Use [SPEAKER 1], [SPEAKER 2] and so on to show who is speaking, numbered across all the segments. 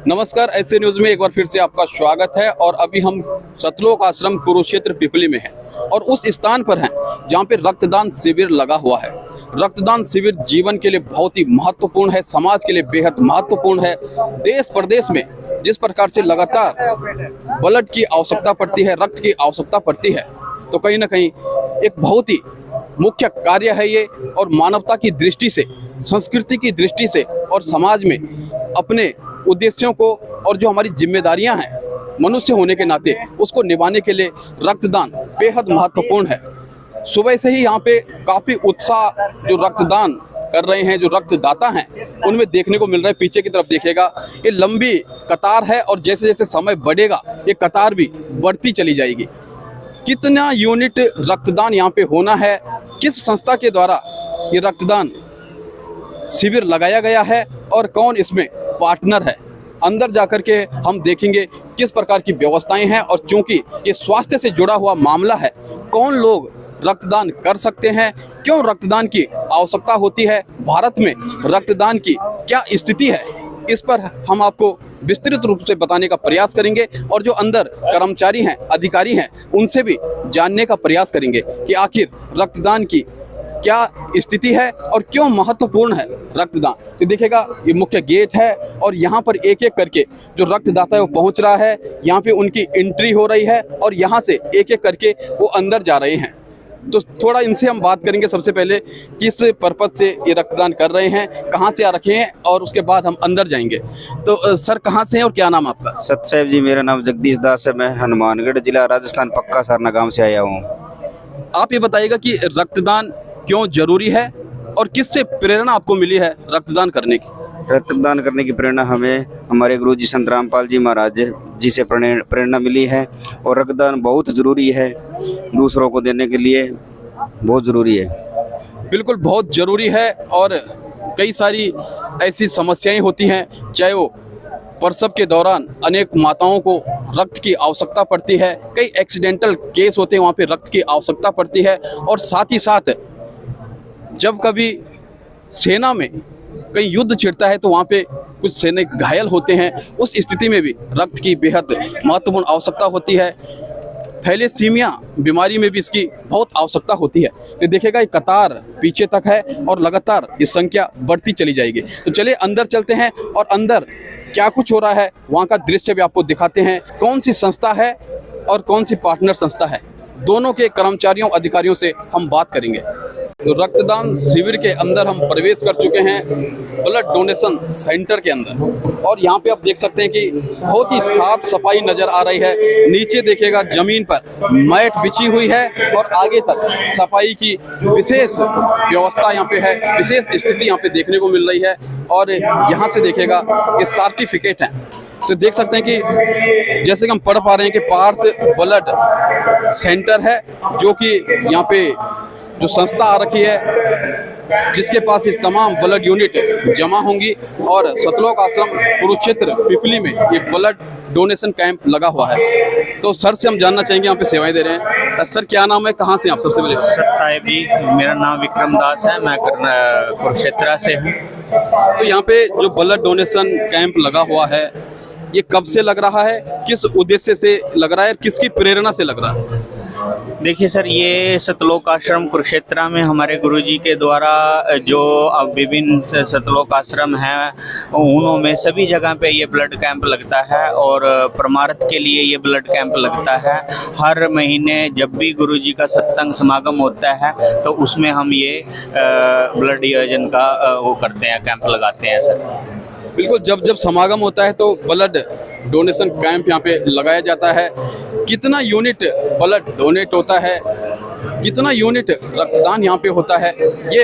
[SPEAKER 1] नमस्कार, ऐसे न्यूज़ में एक बार फिर से आपका स्वागत है। और अभी हम सतलोक आश्रम कुरुक्षेत्र पिपली में हैं और उस स्थान पर हैं जहां पे रक्तदान शिविर लगा हुआ है। रक्तदान शिविर जीवन के लिए बहुत ही महत्वपूर्ण है, समाज के लिए बेहद महत्वपूर्ण है। देश प्रदेश में जिस प्रकार से लगातार ब्लड की आवश्यकता पड़ती है, रक्त की आवश्यकता पड़ती है, तो कहीं ना कहीं एक बहुत ही मुख्य कार्य है ये। और मानवता की दृष्टि से, संस्कृति की दृष्टि से और समाज में अपने उद्देश्यों को और जो हमारी जिम्मेदारियां हैं मनुष्य होने के नाते, उसको निभाने के लिए रक्तदान बेहद महत्वपूर्ण है। सुबह से ही यहाँ पे काफ़ी उत्साह जो रक्तदान कर रहे हैं, जो रक्तदाता हैं, उनमें देखने को मिल रहा है। पीछे की तरफ देखिएगा, ये लंबी कतार है और जैसे जैसे समय बढ़ेगा ये कतार भी बढ़ती चली जाएगी। कितना यूनिट रक्तदान यहाँ पे होना है, किस संस्था के द्वारा ये रक्तदान शिविर लगाया गया है और कौन इसमें पार्टनर है, अंदर जाकर के हम देखेंगे किस प्रकार की व्यवस्थाएं हैं। और चूंकि ये स्वास्थ्य से जुड़ा हुआ मामला है, कौन लोग रक्तदान कर सकते हैं, क्यों रक्तदान की आवश्यकता होती है, भारत में रक्तदान की क्या स्थिति है, इस पर हम आपको विस्तृत रूप से बताने का प्रयास करेंगे। और जो अंदर कर्मचारी हैं, अधिकारी हैं, उनसे भी जानने का प्रयास करेंगे कि आखिर रक्तदान की क्या स्थिति है और क्यों महत्वपूर्ण है रक्तदान। तो देखिएगा, ये मुख्य गेट है और यहाँ पर एक एक करके जो रक्तदाता है वो पहुँच रहा है। यहाँ पे उनकी एंट्री हो रही है और यहाँ से एक एक करके वो अंदर जा रहे हैं। तो थोड़ा इनसे हम बात करेंगे। सबसे पहले किस पर्पज से ये रक्तदान कर रहे हैं, कहाँ से आ रखे हैं, और उसके बाद हम अंदर जाएंगे। तो सर, कहाँ से हैं और क्या नाम आपका?
[SPEAKER 2] सतसाहेब जी, मेरा नाम जगदीश दास है। मैं हनुमानगढ़ जिला राजस्थान पक्का सरना गांव से आया हूँ।
[SPEAKER 1] आप ये बताइएगा कि रक्तदान क्यों जरूरी है और किससे प्रेरणा आपको मिली है रक्तदान करने की?
[SPEAKER 2] रक्तदान करने की प्रेरणा हमें हमारे गुरु जी संत रामपाल जी महाराज जी से प्रेरणा मिली है। और रक्तदान बहुत ज़रूरी है, दूसरों को देने के लिए बहुत ज़रूरी है।
[SPEAKER 1] बिल्कुल बहुत ज़रूरी है। और कई सारी ऐसी समस्याएं होती हैं, चाहे वो प्रसव के दौरान अनेक माताओं को रक्त की आवश्यकता पड़ती है, कई एक्सीडेंटल केस होते हैं, वहाँ पे रक्त की आवश्यकता पड़ती है। और साथ ही साथ जब कभी सेना में कहीं युद्ध छिड़ता है तो वहाँ पे कुछ सैनिक घायल होते हैं, उस स्थिति में भी रक्त की बेहद महत्वपूर्ण आवश्यकता होती है। थैलेसीमिया बीमारी में भी इसकी बहुत आवश्यकता होती है। तो देखिएगा, ये कतार पीछे तक है और लगातार ये संख्या बढ़ती चली जाएगी। तो चलिए अंदर चलते हैं और अंदर क्या कुछ हो रहा है वहाँ का दृश्य भी आपको दिखाते हैं। कौन सी संस्था है और कौन सी पार्टनर संस्था है, दोनों के कर्मचारियों अधिकारियों से हम बात करेंगे। तो रक्तदान शिविर के अंदर हम प्रवेश कर चुके हैं, ब्लड डोनेशन सेंटर के अंदर। और यहाँ पे आप देख सकते हैं कि बहुत ही साफ सफाई नजर आ रही है। नीचे देखिएगा, जमीन पर मैट बिछी हुई है और आगे तक सफाई की विशेष व्यवस्था यहाँ पे है, विशेष स्थिति यहाँ पे देखने को मिल रही है। और यहाँ से देखिएगा, ये सर्टिफिकेट है। तो देख सकते हैं कि जैसे कि हम पढ़ पा रहे हैं कि पार्थ ब्लड सेंटर है, जो कि यहाँ पे जो संस्था आ रखी है, जिसके पास ये तमाम ब्लड यूनिट जमा होंगी। और सतलोक आश्रम कुरुक्षेत्र पिपली में ये ब्लड डोनेशन कैंप लगा हुआ है। तो सर से हम जानना चाहेंगे, यहाँ पे सेवाएं दे रहे हैं। सर, क्या नाम है, कहाँ से आप? सबसे पहले
[SPEAKER 3] सतसाहेब जी, मेरा नाम विक्रम दास है, मैं कुरुक्षेत्र से हूँ।
[SPEAKER 1] तो यहाँ पे जो ब्लड डोनेशन कैंप लगा हुआ है, ये कब से लग रहा है, किस उद्देश्य से लग रहा है, किसकी प्रेरणा से लग रहा है?
[SPEAKER 3] देखिए सर, ये सतलोक आश्रम कुरुक्षेत्र में हमारे गुरुजी के द्वारा जो अब विभिन्न सतलोक आश्रम हैं, उनमें सभी जगह पे ये ब्लड कैंप लगता है। और परमार्थ के लिए ये ब्लड कैंप लगता है। हर महीने जब भी गुरुजी का सत्संग समागम होता है तो उसमें हम ये ब्लड योजन का वो करते हैं, कैंप लगाते हैं सर।
[SPEAKER 1] बिल्कुल, जब जब समागम होता है तो ब्लड डोनेशन कैंप यहाँ पे लगाया जाता है। कितना यूनिट ब्लड डोनेट होता है, कितना यूनिट रक्तदान यहाँ पे होता है, ये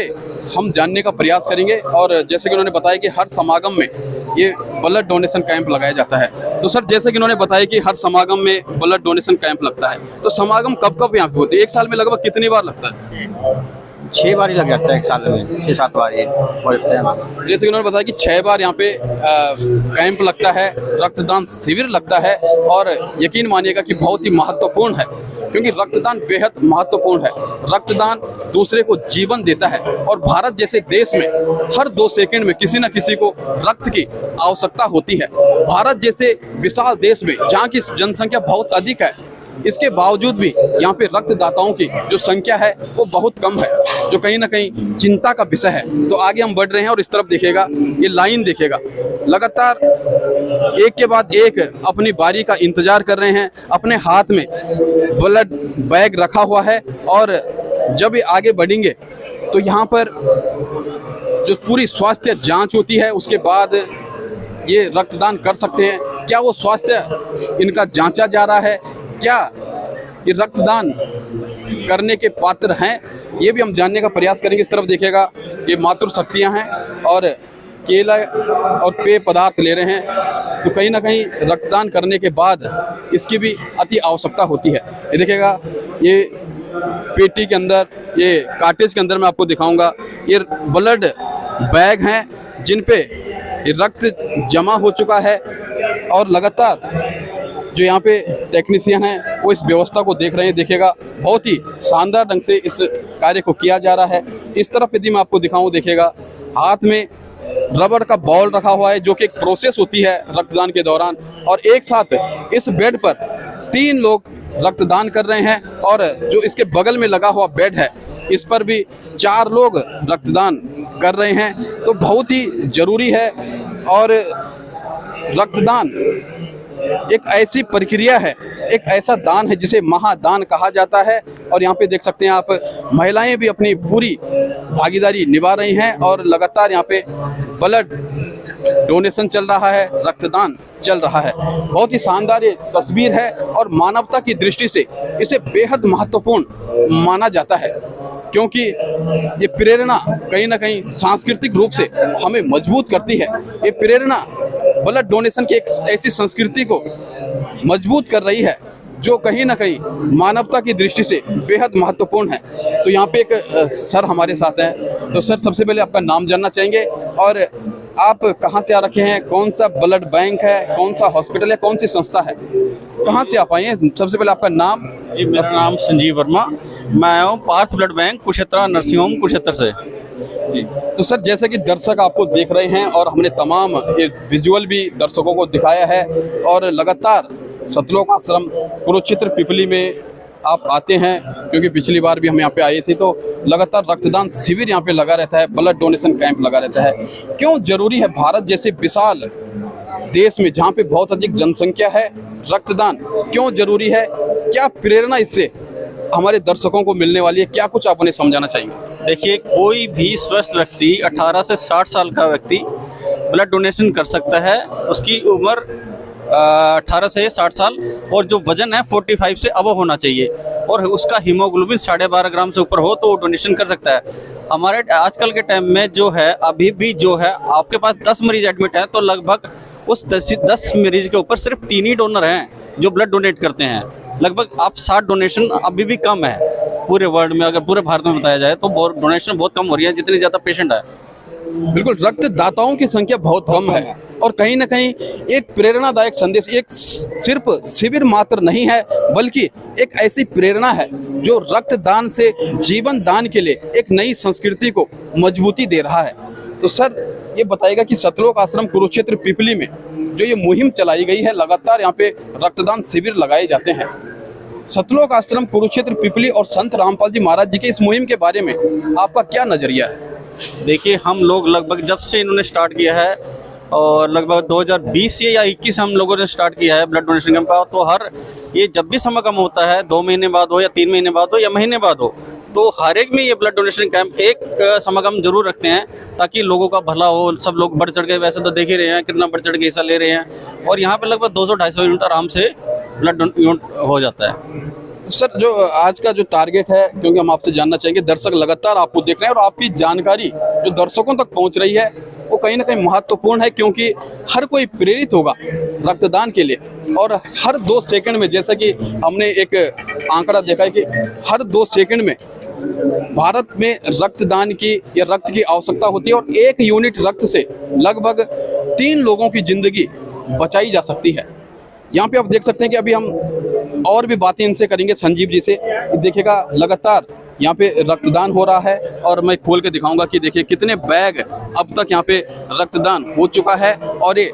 [SPEAKER 1] हम जानने का प्रयास करेंगे। और जैसे कि उन्होंने बताया कि हर समागम में ये ब्लड डोनेशन कैंप लगाया जाता है। तो सर, जैसे कि उन्होंने बताया कि हर समागम में ब्लड डोनेशन कैंप लगता है, तो समागम कब कब यहाँ पे होते हैं? एक साल में लगभग कितनी बार लगता है?
[SPEAKER 2] 6 बार ही लग जाता है एक साल में, 6-7 बार ये।
[SPEAKER 1] जैसे कि उन्होंने बताया कि 6 बार यहाँ पे कैंप लगता है, रक्तदान शिविर लगता है। और यकीन मानिएगा कि बहुत ही महत्वपूर्ण है। क्योंकि रक्तदान बेहद महत्वपूर्ण है। रक्तदान दूसरे को जीवन देता है और भारत जैसे देश में हर 2 सेकंड में किसी न किसी को रक्त की आवश्यकता होती है। भारत जैसे विशाल देश में जहाँ की जनसंख्या बहुत अधिक है, इसके बावजूद भी यहाँ पे रक्तदाताओं की जो संख्या है वो बहुत कम है, जो कहीं ना कहीं चिंता का विषय है। तो आगे हम बढ़ रहे हैं और इस तरफ देखिएगा, ये लाइन देखिएगा, लगातार एक के बाद एक अपनी बारी का इंतजार कर रहे हैं। अपने हाथ में ब्लड बैग रखा हुआ है और जब ये आगे बढ़ेंगे तो यहाँ पर जो पूरी स्वास्थ्य जांच होती है उसके बाद ये रक्तदान कर सकते हैं। क्या वो स्वास्थ्य इनका जांचा जा रहा है, क्या ये रक्तदान करने के पात्र हैं, ये भी हम जानने का प्रयास करेंगे। इस तरफ देखिएगा, ये मातृशक्तियाँ हैं और केला और पेय पदार्थ ले रहे हैं। तो कहीं ना कहीं रक्तदान करने के बाद इसकी भी अति आवश्यकता होती है। ये देखिएगा, ये पेटी के अंदर, ये कार्टेज के अंदर मैं आपको दिखाऊंगा, ये ब्लड बैग हैं जिन पे ये रक्त जमा हो चुका है और लगातार जो यहाँ पे टेक्नीशियन हैं वो इस व्यवस्था को देख रहे हैं। देखिएगा, बहुत ही शानदार ढंग से इस कार्य को किया जा रहा है। इस तरफ यदि मैं आपको दिखाऊं, देखिएगा हाथ में रबर का बॉल रखा हुआ है जो कि एक प्रोसेस होती है रक्तदान के दौरान, और एक साथ इस बेड पर 3 लोग रक्तदान कर रहे हैं और जो इसके बगल में लगा हुआ बेड है इस पर भी 4 लोग रक्तदान कर रहे हैं। तो बहुत ही जरूरी है और रक्तदान एक ऐसी प्रक्रिया है, एक ऐसा दान है जिसे महादान कहा जाता है। और यहाँ पे देख सकते हैं आप, महिलाएं भी अपनी पूरी भागीदारी निभा रही हैं और लगातार यहाँ पे ब्लड डोनेशन चल रहा है, रक्तदान चल रहा है। बहुत ही शानदार ये तस्वीर है और मानवता की दृष्टि से इसे बेहद महत्वपूर्ण माना जाता है, क्योंकि ये प्रेरणा कहीं ना कहीं सांस्कृतिक रूप से हमें मजबूत करती है। ये प्रेरणा ब्लड डोनेशन की एक ऐसी संस्कृति को मजबूत कर रही है जो कहीं ना कहीं मानवता की दृष्टि से बेहद महत्वपूर्ण है। तो यहाँ पे एक सर हमारे साथ हैं। तो सर, सबसे पहले आपका नाम जानना चाहेंगे और आप कहाँ से आ रखे हैं, कौन सा ब्लड बैंक है, कौन सा हॉस्पिटल है, कौन सी संस्था है, कहाँ से आप आए हैं? सबसे पहले आपका नाम।
[SPEAKER 4] जी, मेरा नाम संजीव वर्मा, मैं आया हूँ Parth blood bank Kurukshetra nursing home Kurukshetra से जी।
[SPEAKER 1] तो सर, जैसा कि दर्शक आपको देख रहे हैं और हमने तमाम ये विजुअल भी दर्शकों को दिखाया है और लगातार सतलोक आश्रम कुरुक्षेत्र पिपली में आप आते हैं, क्योंकि पिछली बार भी हम यहाँ पे आए थे, तो लगातार रक्तदान शिविर यहाँ पे लगा रहता है, ब्लड डोनेशन कैंप लगा रहता है। क्यों जरूरी है भारत जैसे विशाल देश में जहाँ पे बहुत अधिक जनसंख्या है, रक्तदान क्यों जरूरी है? क्या प्रेरणा इससे हमारे दर्शकों को मिलने वाली है? क्या कुछ आप उन्हें समझाना चाहेंगे?
[SPEAKER 4] देखिए, कोई भी स्वस्थ व्यक्ति 18 से 60 साल का व्यक्ति ब्लड डोनेशन कर सकता है। उसकी उम्र 18 से 60 साल और जो वजन है 45 से अबव होना चाहिए और उसका हीमोग्लोबिन 12.5 ग्राम से ऊपर हो तो वो डोनेशन कर सकता है। हमारे आजकल के टाइम में जो है, अभी भी जो है, आपके पास 10 मरीज एडमिट हैं तो लगभग उस 10 मरीज के ऊपर सिर्फ 3 ही डोनर हैं जो ब्लड डोनेट करते हैं। लगभग आप 60 डोनेशन अभी भी कम है पूरे वर्ल्ड में, अगर पूरे भारत में बताया जाए तो डोनेशन बहुत कम हो रही है जितने ज़्यादा पेशेंट है।
[SPEAKER 1] बिल्कुल, रक्तदाताओं की संख्या बहुत कम है और कहीं ना कहीं एक प्रेरणादायक संदेश, एक सिर्फ शिविर मात्र नहीं है बल्कि एक ऐसी प्रेरणा है जो रक्तदान से जीवन दान के लिए एक नई संस्कृति को मजबूती दे रहा है। तो सर, ये बताइएगा कि सतलोक आश्रम कुरुक्षेत्र पिपली में जो ये मुहिम चलाई गई है, लगातार यहाँ पे रक्तदान शिविर लगाए जाते हैं, सतलोक आश्रम कुरुक्षेत्र पिपली और संत रामपाल जी महाराज जी के इस मुहिम के बारे में आपका क्या नजरिया है?
[SPEAKER 4] देखिए, हम लोग लगभग जब से इन्होंने स्टार्ट किया है और लगभग 2020 या 21 हम लोगों ने स्टार्ट किया है ब्लड डोनेशन कैंप का, तो हर ये जब भी समागम होता है 2 महीने बाद हो या 3 महीने बाद हो या महीने बाद हो, तो हर एक में ये ब्लड डोनेशन कैंप एक समागम जरूर रखते हैं ताकि लोगों का भला हो। सब लोग बढ़ चढ़ के, वैसे तो देख ही रहे हैं कितना बढ़ चढ़ के हिस्सा ले रहे हैं और यहाँ पे लगभग 200-250 यूनिट आराम से ब्लड हो जाता है।
[SPEAKER 1] सर, जो आज का जो टारगेट है, क्योंकि हम आपसे जानना चाहेंगे, दर्शक लगातार आपको देख रहे हैं और आपकी जानकारी जो दर्शकों तक पहुंच रही है वो कहीं ना कहीं महत्वपूर्ण है, क्योंकि हर कोई प्रेरित होगा रक्तदान के लिए। और हर 2 सेकंड में, जैसा कि हमने एक आंकड़ा देखा है कि हर 2 सेकंड में भारत में रक्तदान की या रक्त की आवश्यकता होती है और 1 यूनिट रक्त से लगभग 3 लोगों की जिंदगी बचाई जा सकती है। यहाँ पे आप देख सकते हैं कि अभी हम और भी बातें इनसे करेंगे संजीव जी से। देखिएगा लगातार यहाँ पे रक्तदान हो रहा है और मैं खोल के दिखाऊंगा कि देखिए कितने बैग अब तक यहाँ पे रक्तदान हो चुका है। और ये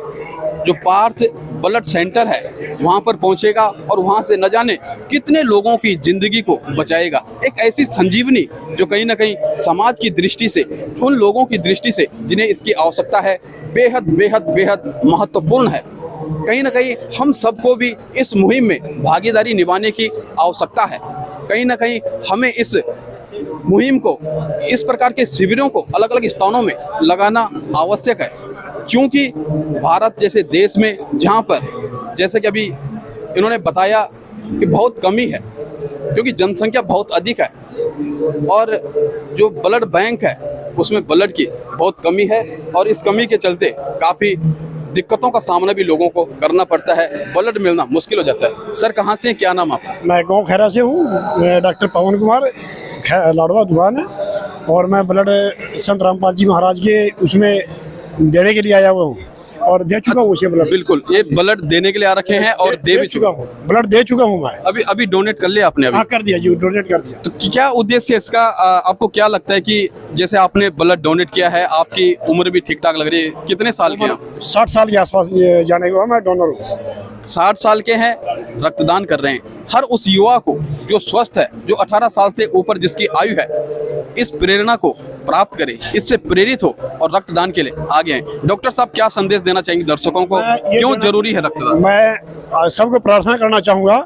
[SPEAKER 1] जो पार्थ ब्लड सेंटर है वहाँ पर पहुँचेगा और वहाँ से न जाने कितने लोगों की ज़िंदगी को बचाएगा। एक ऐसी संजीवनी जो कहीं ना कहीं समाज की दृष्टि से, उन लोगों की दृष्टि से जिन्हें इसकी आवश्यकता है, बेहद बेहद बेहद महत्वपूर्ण है। कहीं ना कहीं हम सबको भी इस मुहिम में भागीदारी निभाने की आवश्यकता है। कहीं ना कहीं हमें इस मुहिम को, इस प्रकार के शिविरों को अलग अलग स्थानों में लगाना आवश्यक है, क्योंकि भारत जैसे देश में जहाँ पर जैसे कि अभी इन्होंने बताया कि बहुत कमी है, क्योंकि जनसंख्या बहुत अधिक है और जो ब्लड बैंक है उसमें ब्लड की बहुत कमी है और इस कमी के चलते काफ़ी दिक्कतों का सामना भी लोगों को करना पड़ता है, ब्लड मिलना मुश्किल हो जाता है। सर कहाँ से, क्या नाम आपका?
[SPEAKER 5] मैं गांव खैरा से हूँ, डॉक्टर पवन कुमार, लाडवा दुकान है और मैं ब्लड संत रामपाल जी महाराज के उसमें देने के लिए आया हुआ हूँ और दे चुका हूँ उसे ब्लड।
[SPEAKER 1] बिल्कुल, ये ब्लड देने के लिए आ रखे हैं और दे भी चुका
[SPEAKER 5] हूँ, ब्लड दे चुका हूँ मैं।
[SPEAKER 1] अभी डोनेट कर लिया आपने? अभी
[SPEAKER 5] हाँ कर दिया जी, डोनेट कर दिया।
[SPEAKER 1] तो क्या उद्देश्य है इसका? आपको क्या लगता है कि जैसे आपने ब्लड डोनेट किया है, आपकी उम्र भी ठीक ठाक लग रही है, कितने साल के हैं?
[SPEAKER 5] 60 साल के आसपास जाने को मैं डोनर हूँ।
[SPEAKER 1] 60 साल के हैं, रक्तदान कर रहे हैं। हर उस युवा को जो स्वस्थ है, जो 18 साल से ऊपर जिसकी आयु है, इस प्रेरणा को प्राप्त करे, इससे प्रेरित हो और रक्तदान के लिए आगे आए। डॉक्टर साहब क्या संदेश देना चाहेंगे दर्शकों को, क्यों जरूरी है रक्तदान?
[SPEAKER 5] मैं सबको प्रार्थना करना चाहूँगा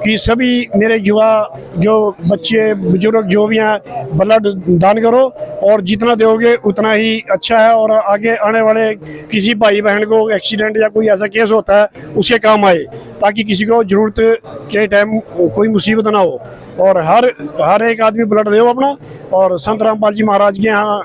[SPEAKER 5] कि सभी मेरे युवा, जो बच्चे बुजुर्ग जो भी हैं, ब्लड दान करो और जितना दोगे उतना ही अच्छा है और आगे आने वाले किसी भाई बहन को एक्सीडेंट या कोई ऐसा केस होता है उसके काम आए, ताकि किसी को जरूरत के टाइम कोई मुसीबत ना हो। और हर एक आदमी ब्लड दो अपना और संत रामपाल जी महाराज के यहाँ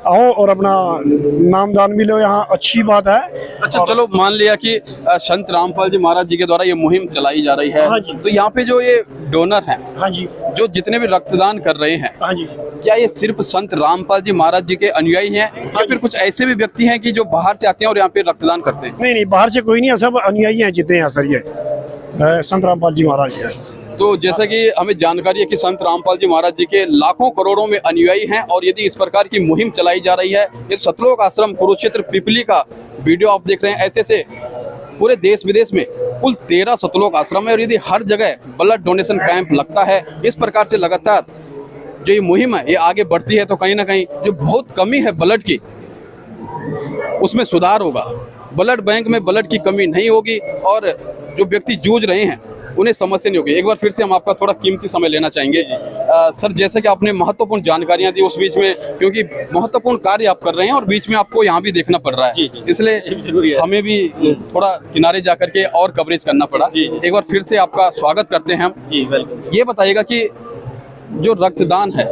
[SPEAKER 5] आओ और अपना नामदान भी लो, यहाँ अच्छी बात है।
[SPEAKER 1] अच्छा चलो, मान लिया कि संत रामपाल जी महाराज जी के द्वारा ये मुहिम चलाई जा रही है,
[SPEAKER 5] हाँ जी।
[SPEAKER 1] तो यहाँ पे जो ये डोनर हैं,
[SPEAKER 5] हाँ जी,
[SPEAKER 1] जो जितने भी रक्तदान कर रहे हैं,
[SPEAKER 5] हाँ जी,
[SPEAKER 1] क्या ये सिर्फ संत रामपाल जी महाराज जी के अनुयायी हैं या फिर कुछ ऐसे भी व्यक्ति हैं कि जो बाहर से आते हैं और यहाँ पे रक्तदान करते हैं?
[SPEAKER 5] नहीं, बाहर से कोई नहीं है, सब अनुयायी हैं जितने हैं सर, ये संत रामपाल जी महाराज के।
[SPEAKER 1] तो जैसा कि हमें जानकारी है कि संत रामपाल जी महाराज जी के लाखों करोड़ों में अनुयायी हैं और यदि इस प्रकार की मुहिम चलाई जा रही है, ये सतलोक आश्रम कुरुक्षेत्र पिपली का वीडियो आप देख रहे हैं, ऐसे से पूरे देश विदेश में कुल 13 सतलोक आश्रम है और यदि हर जगह ब्लड डोनेशन कैंप लगता है, इस प्रकार से लगातार जो ये मुहिम है ये आगे बढ़ती है, तो कहीं ना कहीं जो बहुत कमी है ब्लड की, उसमें सुधार होगा। ब्लड बैंक में ब्लड की कमी नहीं होगी और जो व्यक्ति जूझ रहे हैं उन्हें समस्या नहीं होगी। एक बार फिर से हम आपका थोड़ा कीमती समय लेना चाहेंगे। सर जैसे कि आपने महत्वपूर्ण जानकारियां दी, उस बीच में क्योंकि महत्वपूर्ण कार्य आप कर रहे हैं और बीच में आपको यहाँ भी देखना पड़ रहा है, इसलिए हमें भी थोड़ा किनारे जा करके और कवरेज करना पड़ा। एक बार फिर से आपका स्वागत करते हैं हम। ये बताइएगा कि जो रक्तदान है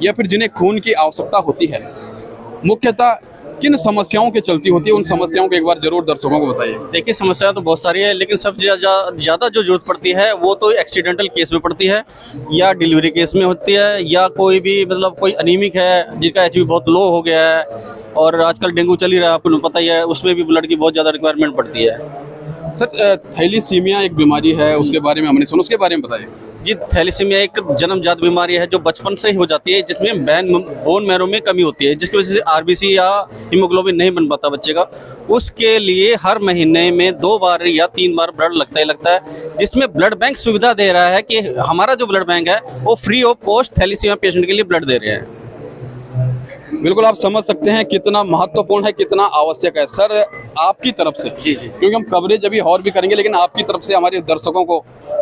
[SPEAKER 1] या फिर जिन्हें खून की आवश्यकता होती है, मुख्यतः किन समस्याओं के चलती होती है, उन समस्याओं को एक बार जरूर दर्शकों को बताइए।
[SPEAKER 4] देखिए, समस्या तो बहुत सारी है, लेकिन सबसे ज़्यादा जो जरूरत पड़ती है वो तो एक्सीडेंटल केस में पड़ती है या डिलीवरी केस में होती है, या कोई भी मतलब कोई अनीमिक है जिनका HB बहुत लो हो गया है, और आजकल डेंगू चल ही रहा है, आपको पता ही है, उसमें भी ब्लड की बहुत ज़्यादा रिक्वायरमेंट पड़ती है। सर
[SPEAKER 1] थैलीसीमिया एक बीमारी है, उसके बारे में हमने सुना, उसके बारे में बताइए।
[SPEAKER 4] जी, थैलीसीमिया एक जन्मजात बीमारी है जो बचपन से ही हो जाती है, जिसमें बोन मैरो में कमी होती है, जिसकी वजह से RBC या हीमोग्लोबिन नहीं बन पाता बच्चे का। उसके लिए हर महीने में 2 बार या 3 बार ब्लड लगता ही लगता है, जिसमें ब्लड बैंक सुविधा दे रहा है कि हमारा जो ब्लड बैंक है वो free of cost thalassaemia patient के लिए ब्लड दे रहे हैं।
[SPEAKER 1] बिल्कुल, आप समझ सकते हैं कितना महत्वपूर्ण है, कितना आवश्यक है। सर आपकी तरफ से,
[SPEAKER 4] जी,
[SPEAKER 1] क्योंकि हम कवरेज अभी और भी करेंगे, लेकिन आपकी तरफ से हमारे दर्शकों को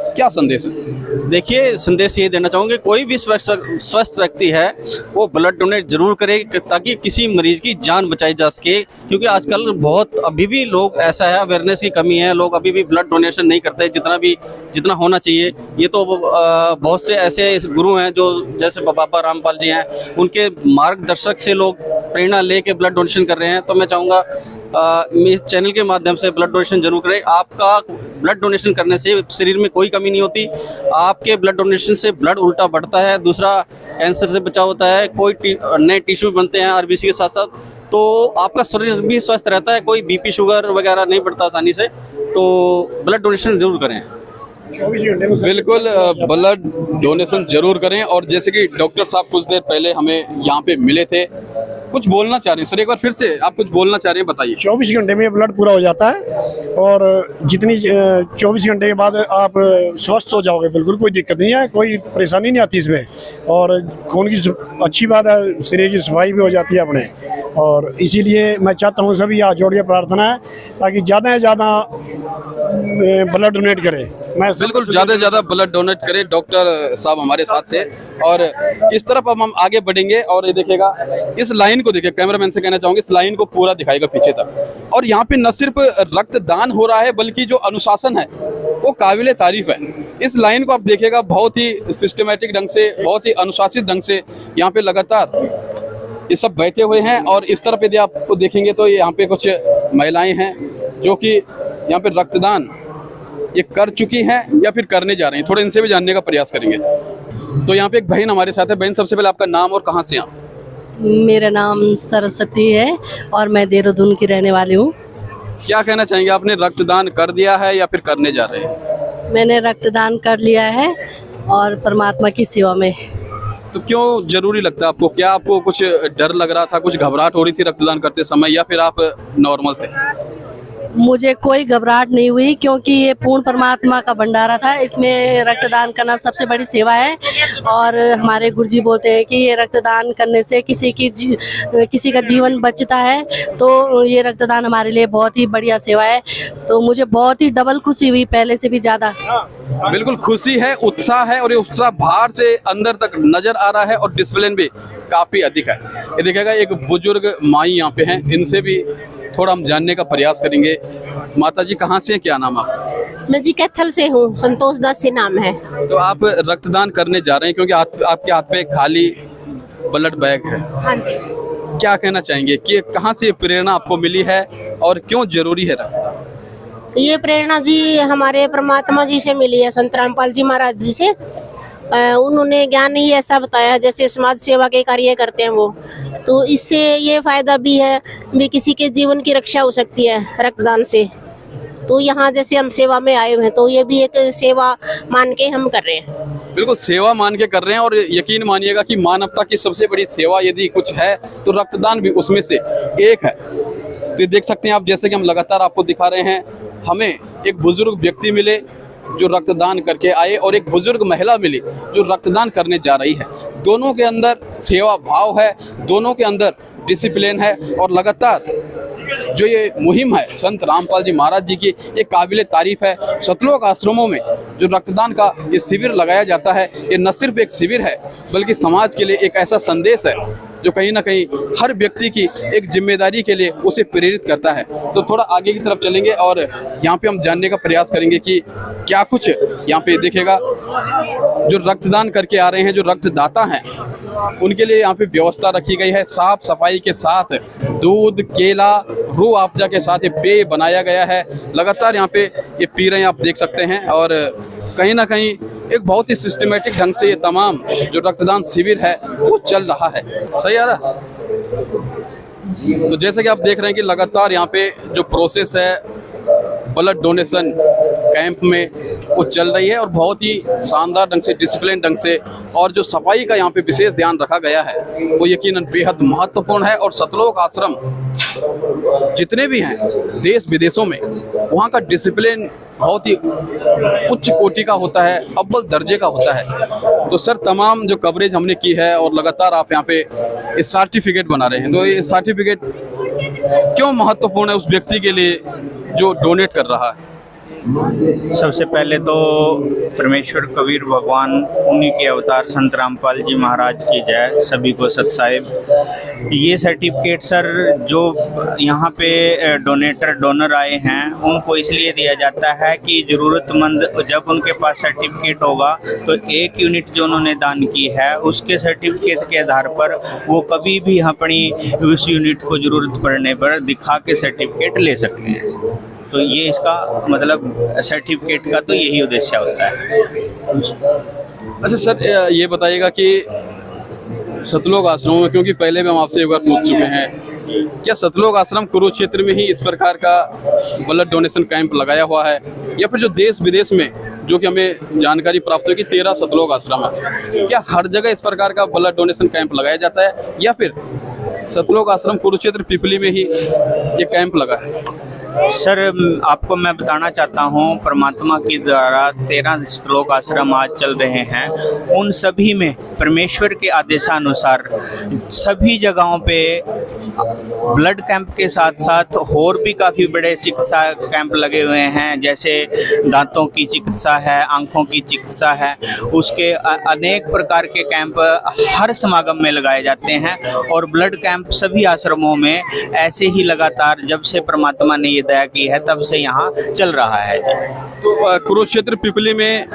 [SPEAKER 1] क्या संदेश है?
[SPEAKER 4] देखिए, संदेश ये देना चाहूँगे, कोई भी स्वस्थ व्यक्ति है वो ब्लड डोनेट जरूर करे, ताकि किसी मरीज की जान बचाई जा सके, क्योंकि आजकल बहुत अभी भी लोग, ऐसा है, अवेयरनेस की कमी है, लोग अभी भी ब्लड डोनेशन नहीं करते जितना होना चाहिए। ये तो बहुत से ऐसे गुरु हैं जो जैसे बाबा रामपाल जी हैं, उनके मार्गदर्शक से लोग प्रेरणा लेके ब्लड डोनेशन कर रहे हैं। तो मैं चाहूँगा इस चैनल के माध्यम से ब्लड डोनेशन जरूर करें। आपका ब्लड डोनेशन करने से शरीर में कोई कमी नहीं होती, आपके ब्लड डोनेशन से ब्लड उल्टा बढ़ता है, दूसरा कैंसर से बचाव होता है, कोई नए टिश्यू बनते हैं RBC के साथ साथ, तो आपका शरीर भी स्वस्थ रहता है, कोई BP शुगर वगैरह नहीं बढ़ता आसानी से। तो ब्लड डोनेशन जरूर करें।
[SPEAKER 5] 24 घंटे में
[SPEAKER 1] बिल्कुल ब्लड डोनेशन जरूर करें। और जैसे कि डॉक्टर साहब कुछ देर पहले हमें यहाँ पे मिले थे, कुछ बोलना चाह रहे हैं सर, एक बार फिर से आप कुछ बोलना चाह रहे हैं, बताइए।
[SPEAKER 5] 24 घंटे में ब्लड पूरा हो जाता है और जितनी 24 घंटे के बाद आप स्वस्थ हो जाओगे, बिल्कुल कोई दिक्कत नहीं है, कोई परेशानी नहीं आती इसमें। और खून की अच्छी बात है, शरीर की सफाई भी हो जाती है अपने। और इसीलिए मैं चाहता हूँ सभी हाथ जोड़ के प्रार्थना है ताकि ज़्यादा से ज़्यादा ब्लड डोनेट करें। मैं
[SPEAKER 1] बिल्कुल ज़्यादा से ज़्यादा ब्लड डोनेट करें। डॉक्टर साहब हमारे साथ थे और इस तरफ अब हम आगे बढ़ेंगे और ये देखिएगा, इस लाइन को देखिए, कैमरामैन से कहना चाहूँगी इस लाइन को पूरा दिखाएगा पीछे तक। और यहाँ पे न सिर्फ रक्तदान हो रहा है बल्कि जो अनुशासन है वो काबिले तारीफ है। इस लाइन को आप देखिएगा, बहुत ही सिस्टमेटिक ढंग से, बहुत ही अनुशासित ढंग से यहाँ पे लगातार ये सब बैठे हुए हैं। और इस तरफ यदि आपको देखेंगे तो यहाँ पे कुछ महिलाएं हैं जो कि यहाँ पे रक्तदान ये कर चुकी हैं या फिर करने जा रही हैं। थोड़ा इनसे भी जानने का प्रयास करेंगे। तो यहाँ पे एक बहन हमारे साथ है। बहन, सबसे पहले आपका नाम और कहाँ से आप?
[SPEAKER 6] मेरा नाम सरस्वती है और मैं देहरादून की रहने वाली हूँ।
[SPEAKER 1] क्या कहना चाहेंगे, आपने रक्तदान कर दिया है या फिर करने जा रहे हैं?
[SPEAKER 6] मैंने रक्तदान कर लिया है और परमात्मा की सेवा में।
[SPEAKER 1] तो क्यों जरूरी लगता है आपको? क्या आपको कुछ डर लग रहा था, कुछ घबराहट हो रही थी रक्तदान करते समय, या फिर आप नॉर्मल थे?
[SPEAKER 6] मुझे कोई घबराहट नहीं हुई क्योंकि ये पूर्ण परमात्मा का भंडारा था। इसमें रक्तदान करना सबसे बड़ी सेवा है और हमारे गुरुजी बोलते हैं कि ये रक्तदान करने से किसी का जीवन बचता है। तो ये रक्तदान हमारे लिए बहुत ही बढ़िया सेवा है। तो मुझे बहुत ही डबल खुशी हुई, पहले से भी ज़्यादा।
[SPEAKER 1] बिल्कुल खुशी है, उत्साह है और ये उत्साह बाहर से अंदर तक नजर आ रहा है और डिसिप्लिन भी काफ़ी अधिक है। ये देखिएगा, एक बुजुर्ग माई यहाँ पे हैं, इनसे भी थोड़ा हम जानने का प्रयास करेंगे। माता जी कहाँ से हैं, क्या नाम आप?
[SPEAKER 7] मैं जी कैथल से हूँ, संतोष दास से नाम है।
[SPEAKER 1] तो आप रक्तदान करने जा रहे हैं क्योंकि आपके हाथ पे खाली ब्लड बैग है।
[SPEAKER 7] हाँ जी।
[SPEAKER 1] क्या कहना चाहेंगे कि कहाँ से प्रेरणा आपको मिली है और क्यों जरूरी है रक्तदान?
[SPEAKER 7] ये प्रेरणा जी हमारे परमात्मा जी से मिली है, संत रामपाल जी महाराज जी से। उन्होंने ज्ञान ही ऐसा बताया, जैसे समाज सेवा के कार्य करते हैं वो, तो इससे ये फायदा भी है भी किसी के जीवन की रक्षा हो सकती है रक्तदान से। तो यहाँ जैसे हम सेवा में आए हुए हैं तो ये भी एक सेवा मान के हम कर रहे हैं।
[SPEAKER 1] बिल्कुल सेवा मान के कर रहे हैं और यकीन मानिएगा कि मानवता की सबसे बड़ी सेवा यदि कुछ है तो रक्तदान भी उसमें से एक है। तो देख सकते हैं आप, जैसे कि हम लगातार आपको दिखा रहे हैं, हमें एक बुजुर्ग व्यक्ति मिले जो रक्तदान करके आए और एक बुजुर्ग महिला मिली जो रक्तदान करने जा रही है। दोनों के अंदर सेवा भाव है, दोनों के अंदर डिसिप्लिन है और लगातार जो ये मुहिम है संत रामपाल जी महाराज जी की, ये काबिले तारीफ है। सतलोक आश्रमों में जो रक्तदान का ये शिविर लगाया जाता है, ये न सिर्फ एक शिविर है बल्कि समाज के लिए एक ऐसा संदेश है जो कहीं ना कहीं हर व्यक्ति की एक जिम्मेदारी के लिए उसे प्रेरित करता है। तो थोड़ा आगे की तरफ चलेंगे और यहाँ पे हम जानने का प्रयास करेंगे कि क्या कुछ यहाँ पे देखेगा जो रक्तदान करके आ रहे हैं, जो रक्तदाता हैं, उनके लिए यहाँ पे व्यवस्था रखी गई है। साफ सफाई के साथ दूध, केला, रूह अफ़ज़ा के साथ ये पेय बनाया गया है। लगातार यहाँ पे ये पी रहे हैं, आप देख सकते हैं। और कहीं ना कहीं एक बहुत ही सिस्टमेटिक ढंग से ये तमाम जो रक्तदान शिविर है वो चल रहा है। सही आ रहा? तो जैसे कि आप देख रहे हैं कि लगातार यहाँ पे जो प्रोसेस है ब्लड डोनेशन कैंप में वो चल रही है और बहुत ही शानदार ढंग से, डिसिप्लिन ढंग से, और जो सफाई का यहाँ पे विशेष ध्यान रखा गया है वो यकीनन बेहद महत्वपूर्ण है। और सतलोक आश्रम जितने भी हैं देश विदेशों में, वहाँ का डिसिप्लिन बहुत ही उच्च कोटि का होता है, अव्वल दर्जे का होता है। तो सर, तमाम जो कवरेज हमने की है और लगातार आप यहाँ पे इस सर्टिफिकेट बना रहे हैं, तो ये सर्टिफिकेट क्यों महत्वपूर्ण है उस व्यक्ति के लिए जो डोनेट कर रहा है?
[SPEAKER 3] सबसे पहले तो परमेश्वर कबीर भगवान, उन्हीं के अवतार संत रामपाल जी महाराज की जय। सभी को सत साहिब। ये सर्टिफिकेट सर जो यहाँ पे डोनर आए हैं उनको इसलिए दिया जाता है कि ज़रूरतमंद जब उनके पास सर्टिफिकेट होगा तो 1 यूनिट जो उन्होंने दान की है उसके सर्टिफिकेट के आधार पर वो कभी भी अपनी उस यूनिट को ज़रूरत पड़ने पर दिखा के सर्टिफिकेट ले सकते हैं। तो ये इसका मतलब सर्टिफिकेट का तो यही उद्देश्य होता है।
[SPEAKER 1] अच्छा सर, ये बताइएगा कि सतलोक आश्रम में, क्योंकि पहले भी हम आपसे एक बार पूछ चुके हैं, क्या सतलोक आश्रम कुरुक्षेत्र में ही इस प्रकार का ब्लड डोनेशन कैंप लगाया हुआ है या फिर जो देश विदेश में जो कि हमें जानकारी प्राप्त हुई कि 13 सतलोक आश्रम है। क्या हर जगह इस प्रकार का ब्लड डोनेशन कैंप लगाया जाता है या फिर सतलोक आश्रम कुरुक्षेत्र पिपली में ही ये कैंप लगा है?
[SPEAKER 3] सर, आपको मैं बताना चाहता हूँ, परमात्मा के द्वारा 13 श्लोक आश्रम आज चल रहे हैं। उन सभी में परमेश्वर के आदेशानुसार सभी जगहों पे ब्लड कैंप के साथ साथ और भी काफ़ी बड़े चिकित्सा कैंप लगे हुए हैं, जैसे दांतों की चिकित्सा है, आंखों की चिकित्सा है, उसके अनेक प्रकार के कैंप हर समागम में लगाए जाते हैं। और ब्लड कैंप सभी आश्रमों में ऐसे ही लगातार जब से परमात्मा ने दया की है तब से यहाँ चल रहा है जी।
[SPEAKER 1] तो कुरुक्षेत्र पिपली में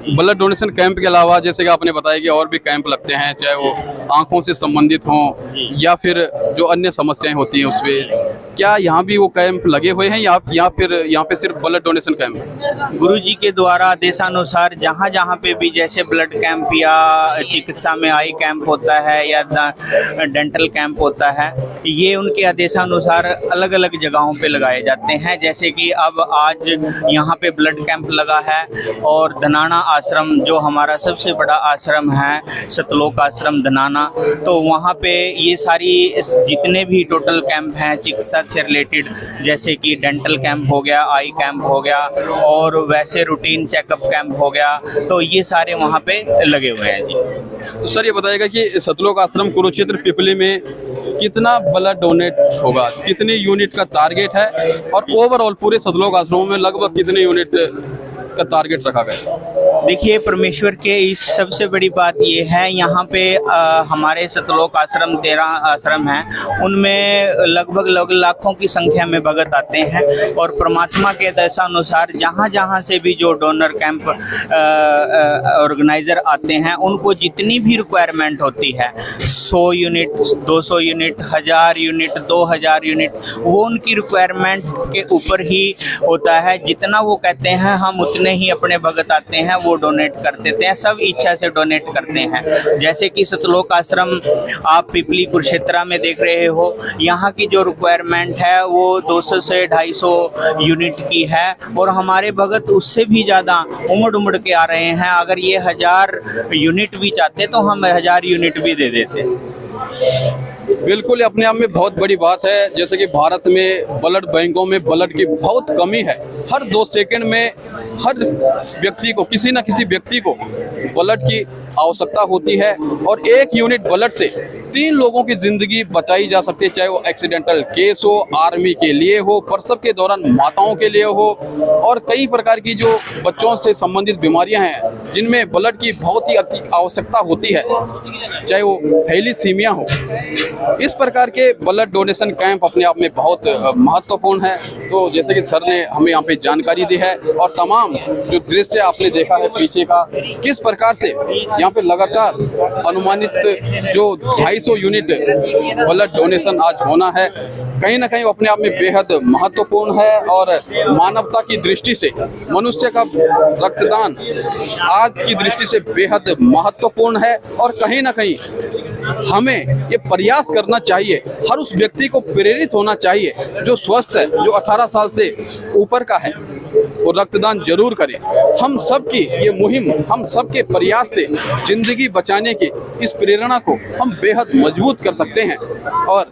[SPEAKER 1] ब्लड डोनेशन कैंप के अलावा जैसे कि आपने बताया कि और भी कैंप लगते हैं, चाहे वो आंखों से संबंधित हों या फिर जो अन्य समस्याएं होती हैं उसमें, क्या यहाँ भी वो कैंप लगे हुए हैं या फिर यहाँ पे सिर्फ ब्लड डोनेशन कैंप?
[SPEAKER 3] गुरुजी के द्वारा आदेशानुसार जहाँ जहाँ पे भी जैसे ब्लड कैंप या चिकित्सा में आई कैंप होता है या डेंटल कैंप होता है, ये उनके आदेशानुसार अलग अलग जगहों पे लगाए जाते हैं। जैसे कि अब आज यहाँ पे ब्लड कैंप लगा है और धनाना आश्रम जो हमारा सबसे बड़ा आश्रम है, सतलोक आश्रम धनाना, तो वहाँ पे ये सारी जितने भी टोटल कैंप हैं चिकित्सा से रिलेटेड, जैसे कि डेंटल कैंप हो गया, आई कैंप हो गया और वैसे रूटीन चेकअप कैंप हो गया, तो ये सारे वहाँ पे लगे हुए हैं जी।
[SPEAKER 1] तो सर ये बताइएगा कि सतलोक आश्रम कुरुक्षेत्र पिपली में कितना ब्लड डोनेट होगा, कितनी यूनिट का टारगेट है और ओवरऑल पूरे सतलोक आश्रमों में लगभग कितने यूनिट का टारगेट रखा गया?
[SPEAKER 3] देखिए, परमेश्वर के इस सबसे बड़ी बात ये है, यहाँ पे हमारे सतलोक आश्रम 13 आश्रम हैं, उनमें लगभग लाखों की संख्या में भगत आते हैं और परमात्मा के आदेशानुसार जहाँ जहाँ से भी जो डोनर कैंप ऑर्गेनाइजर आते हैं उनको जितनी भी रिक्वायरमेंट होती है, 100 यूनिट, 200 यूनिट, 1000 यूनिट, 2000 यूनिट, वो उनकी रिक्वायरमेंट के ऊपर ही होता है। जितना वो कहते हैं हम उतने ही अपने भगत आते हैं वो डोनेट कर देते हैं, सब इच्छा से डोनेट करते हैं। जैसे कि सतलोक आश्रम आप पिपली कुरुक्षेत्र में देख रहे हो, यहाँ की जो रिक्वायरमेंट है वो 200 से 250 यूनिट की है और हमारे भगत उससे भी ज़्यादा उमड़ के आ रहे हैं। अगर ये 1000 यूनिट भी चाहते तो हम 1000 यूनिट भी दे देते।
[SPEAKER 1] बिल्कुल, अपने आप में बहुत बड़ी बात है। जैसे कि भारत में ब्लड बैंकों में ब्लड की बहुत कमी है। हर 2 सेकंड में हर व्यक्ति को, किसी न किसी व्यक्ति को ब्लड की आवश्यकता होती है और 1 यूनिट ब्लड से 3 लोगों की जिंदगी बचाई जा सकती है, चाहे वो एक्सीडेंटल केस हो, आर्मी के लिए हो, प्रसव के दौरान माताओं के लिए हो और कई प्रकार की जो बच्चों से संबंधित बीमारियां हैं जिनमें ब्लड की बहुत ही अति आवश्यकता होती है, चाहे वो थैलीसीमिया हो। इस प्रकार के ब्लड डोनेशन कैंप अपने आप में बहुत महत्वपूर्ण है। तो जैसे कि सर ने हमें यहाँ पे जानकारी दी है और तमाम जो दृश्य आपने देखा है पीछे का, किस प्रकार से यहाँ पे लगातार अनुमानित जो 250 यूनिट ब्लड डोनेशन आज होना है, कहीं ना कहीं अपने आप में बेहद महत्वपूर्ण है और मानवता की दृष्टि से, मनुष्य का रक्तदान आज की दृष्टि से बेहद महत्वपूर्ण है और कहीं ना कहीं हमें ये प्रयास करना चाहिए, हर उस व्यक्ति को प्रेरित होना चाहिए जो स्वस्थ है, जो 18 साल से ऊपर का है, वो रक्तदान जरूर करें। हम सब की ये मुहिम, हम सबके प्रयास से जिंदगी बचाने की इस प्रेरणा को हम बेहद मजबूत कर सकते हैं और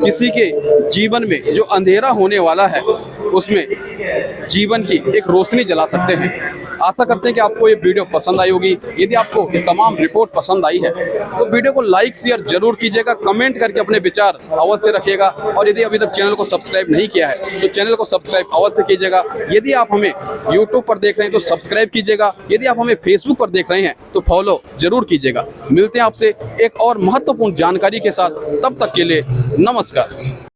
[SPEAKER 1] किसी के जीवन में जो अंधेरा होने वाला है उसमें जीवन की एक रोशनी जला सकते हैं। आशा करते हैं कि आपको ये वीडियो पसंद आई होगी। यदि आपको ये तमाम रिपोर्ट पसंद आई है तो वीडियो को लाइक शेयर जरूर कीजिएगा, कमेंट करके अपने विचार अवश्य रखिएगा और यदि अभी तक चैनल को सब्सक्राइब नहीं किया है तो चैनल को सब्सक्राइब अवश्य कीजिएगा। यदि आप हमें यूट्यूब पर देख रहे हैं तो सब्सक्राइब कीजिएगा, यदि आप हमें फेसबुक पर देख रहे हैं तो फॉलो जरूर कीजिएगा। मिलते हैं आपसे एक और महत्वपूर्ण जानकारी के साथ, तब तक के लिए नमस्कार।